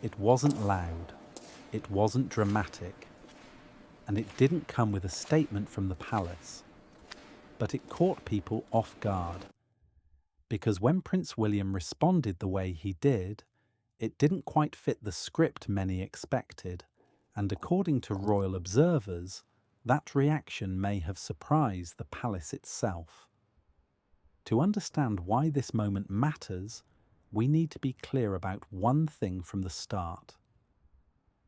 It wasn't loud, it wasn't dramatic, and it didn't come with a statement from the palace. But it caught people off guard, because when Prince William responded the way he did, it didn't quite fit the script many expected, and according to royal observers, that reaction may have surprised the palace itself. To understand why this moment matters, we need to be clear about one thing from the start.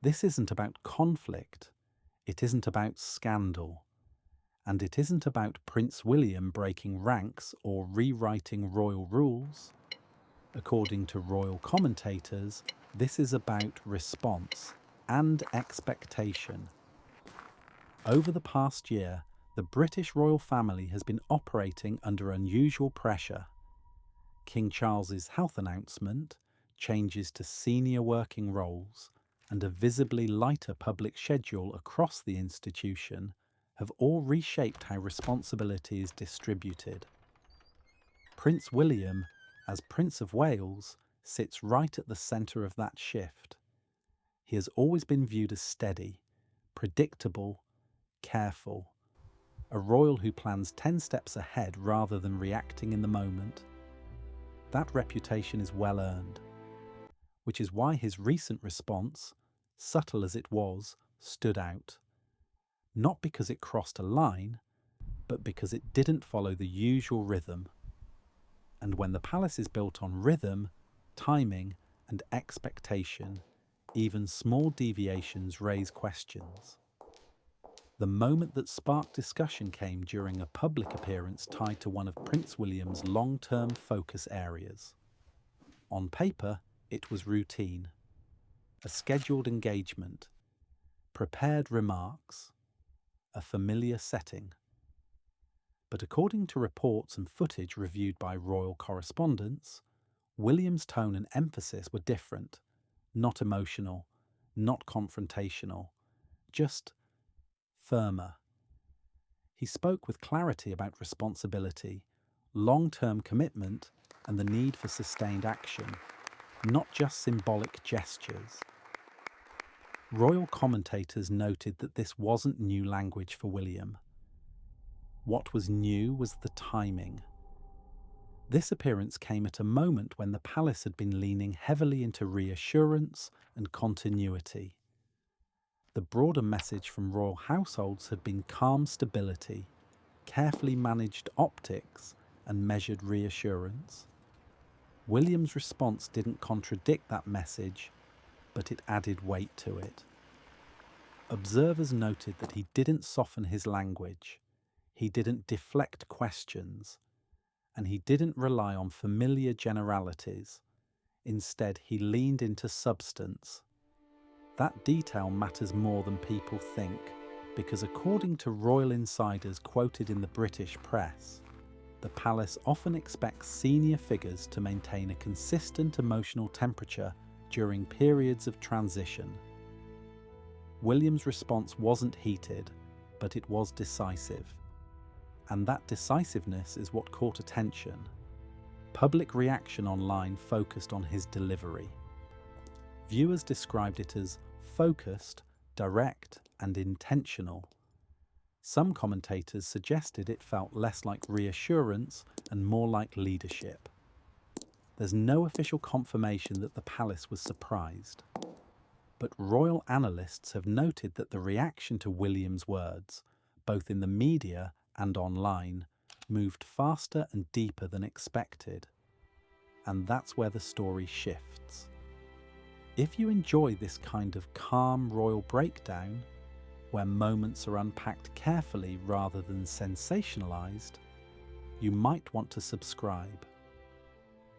This isn't about conflict, it isn't about scandal, and it isn't about Prince William breaking ranks or rewriting royal rules. According to royal commentators, this is about response and expectation. Over the past year, the British royal family has been operating under unusual pressure. King Charles's health announcement, changes to senior working roles, and a visibly lighter public schedule across the institution have all reshaped how responsibility is distributed. Prince William, as Prince of Wales, sits right at the centre of that shift. He has always been viewed as steady, predictable, careful, a royal who plans 10 steps ahead rather than reacting in the moment. That reputation is well earned, which is why his recent response, subtle as it was, stood out. Not because it crossed a line, but because it didn't follow the usual rhythm. And when the palace is built on rhythm, timing, and expectation, even small deviations raise questions. The moment that sparked discussion came during a public appearance tied to one of Prince William's long-term focus areas. On paper, it was routine, a scheduled engagement, prepared remarks, a familiar setting. But according to reports and footage reviewed by royal correspondents, William's tone and emphasis were different, not emotional, not confrontational, just firmer. He spoke with clarity about responsibility, long-term commitment, and the need for sustained action, not just symbolic gestures. Royal commentators noted that this wasn't new language for William. What was new was the timing. This appearance came at a moment when the palace had been leaning heavily into reassurance and continuity. The broader message from royal households had been calm stability, carefully managed optics, and measured reassurance. William's response didn't contradict that message, but it added weight to it. Observers noted that he didn't soften his language, he didn't deflect questions, and he didn't rely on familiar generalities. Instead, he leaned into substance. That detail matters more than people think, because according to royal insiders quoted in the British press, the palace often expects senior figures to maintain a consistent emotional temperature during periods of transition. William's response wasn't heated, but it was decisive. And that decisiveness is what caught attention. Public reaction online focused on his delivery. Viewers described it as focused, direct, and intentional. Some commentators suggested it felt less like reassurance and more like leadership. There's no official confirmation that the palace was surprised, but royal analysts have noted that the reaction to William's words, both in the media and online, moved faster and deeper than expected. And that's where the story shifts. If you enjoy this kind of calm royal breakdown, where moments are unpacked carefully rather than sensationalized, you might want to subscribe.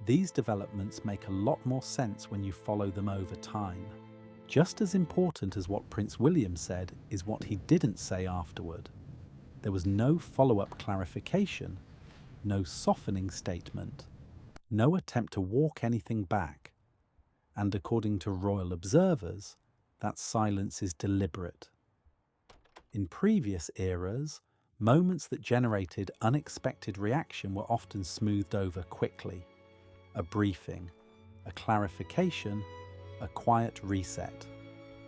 These developments make a lot more sense when you follow them over time. Just as important as what Prince William said is what he didn't say afterward. There was no follow-up clarification, no softening statement, no attempt to walk anything back. And according to royal observers, that silence is deliberate. In previous eras, moments that generated unexpected reaction were often smoothed over quickly. A briefing, a clarification, a quiet reset.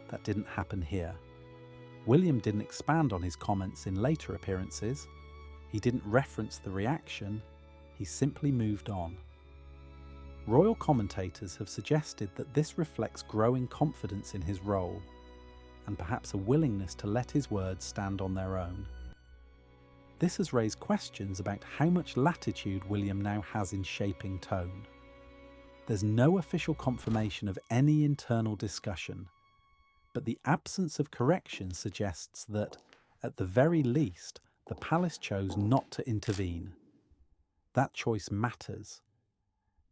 That didn't happen here. William didn't expand on his comments in later appearances. He didn't reference the reaction. He simply moved on. Royal commentators have suggested that this reflects growing confidence in his role, and perhaps a willingness to let his words stand on their own. This has raised questions about how much latitude William now has in shaping tone. There's no official confirmation of any internal discussion, but the absence of correction suggests that, at the very least, the palace chose not to intervene. That choice matters,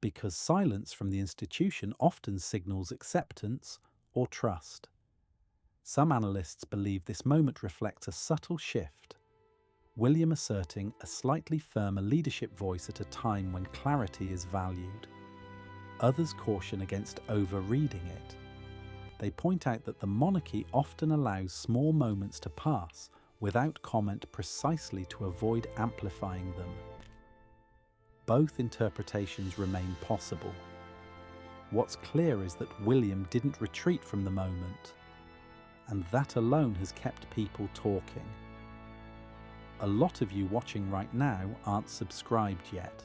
because silence from the institution often signals acceptance or trust. Some analysts believe this moment reflects a subtle shift, William asserting a slightly firmer leadership voice at a time when clarity is valued. Others caution against overreading it. They point out that the monarchy often allows small moments to pass without comment precisely to avoid amplifying them. Both interpretations remain possible. What's clear is that William didn't retreat from the moment, and that alone has kept people talking. A lot of you watching right now aren't subscribed yet,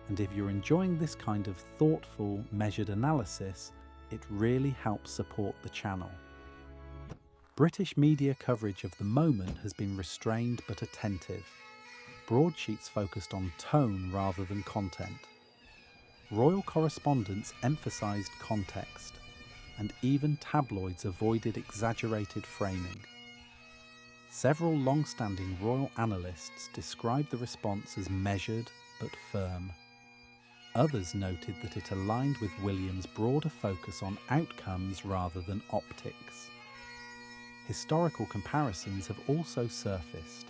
and if you're enjoying this kind of thoughtful, measured analysis, it really helps support the channel. British media coverage of the moment has been restrained but attentive. Broadsheets focused on tone rather than content. Royal correspondents emphasised context, and even tabloids avoided exaggerated framing. Several long-standing royal analysts described the response as measured but firm. Others noted that it aligned with William's broader focus on outcomes rather than optics. Historical comparisons have also surfaced.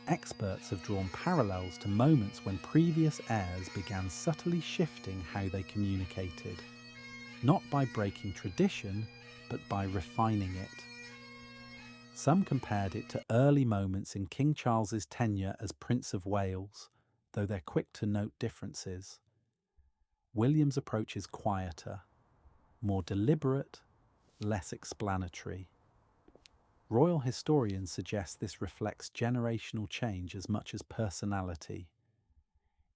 Experts have drawn parallels to moments when previous heirs began subtly shifting how they communicated, not by breaking tradition, but by refining it. Some compared it to early moments in King Charles's tenure as Prince of Wales, though they're quick to note differences. William's approach is quieter, more deliberate, less explanatory. Royal historians suggest this reflects generational change as much as personality.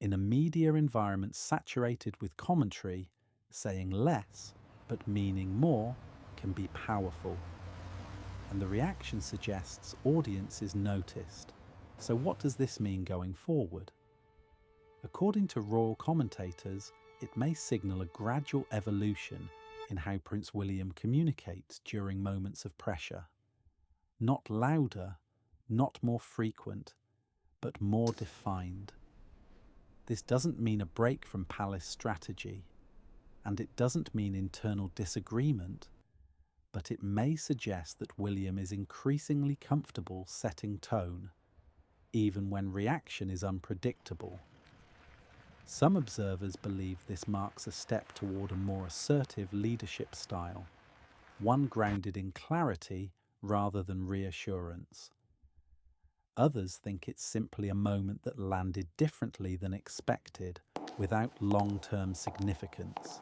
In a media environment saturated with commentary, saying less but meaning more can be powerful. And the reaction suggests audiences noticed. So what does this mean going forward? According to royal commentators, it may signal a gradual evolution in how Prince William communicates during moments of pressure. Not louder, not more frequent, but more defined. This doesn't mean a break from palace strategy, and it doesn't mean internal disagreement, but it may suggest that William is increasingly comfortable setting tone, even when reaction is unpredictable. Some observers believe this marks a step toward a more assertive leadership style, one grounded in clarity rather than reassurance. Others think it's simply a moment that landed differently than expected, without long-term significance.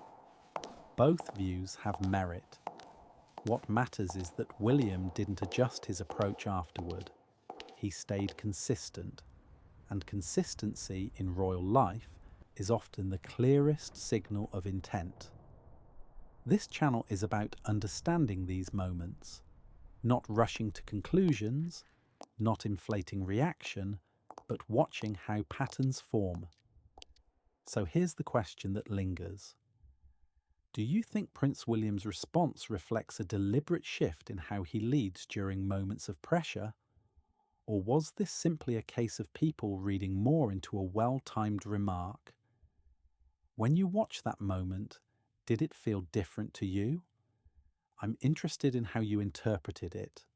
Both views have merit. What matters is that William didn't adjust his approach afterward. He stayed consistent, and consistency in royal life is often the clearest signal of intent. This channel is about understanding these moments, not rushing to conclusions, not inflating reaction, but watching how patterns form. So here's the question that lingers. Do you think Prince William's response reflects a deliberate shift in how he leads during moments of pressure? Or was this simply a case of people reading more into a well-timed remark? When you watch that moment, did it feel different to you? I'm interested in how you interpreted it.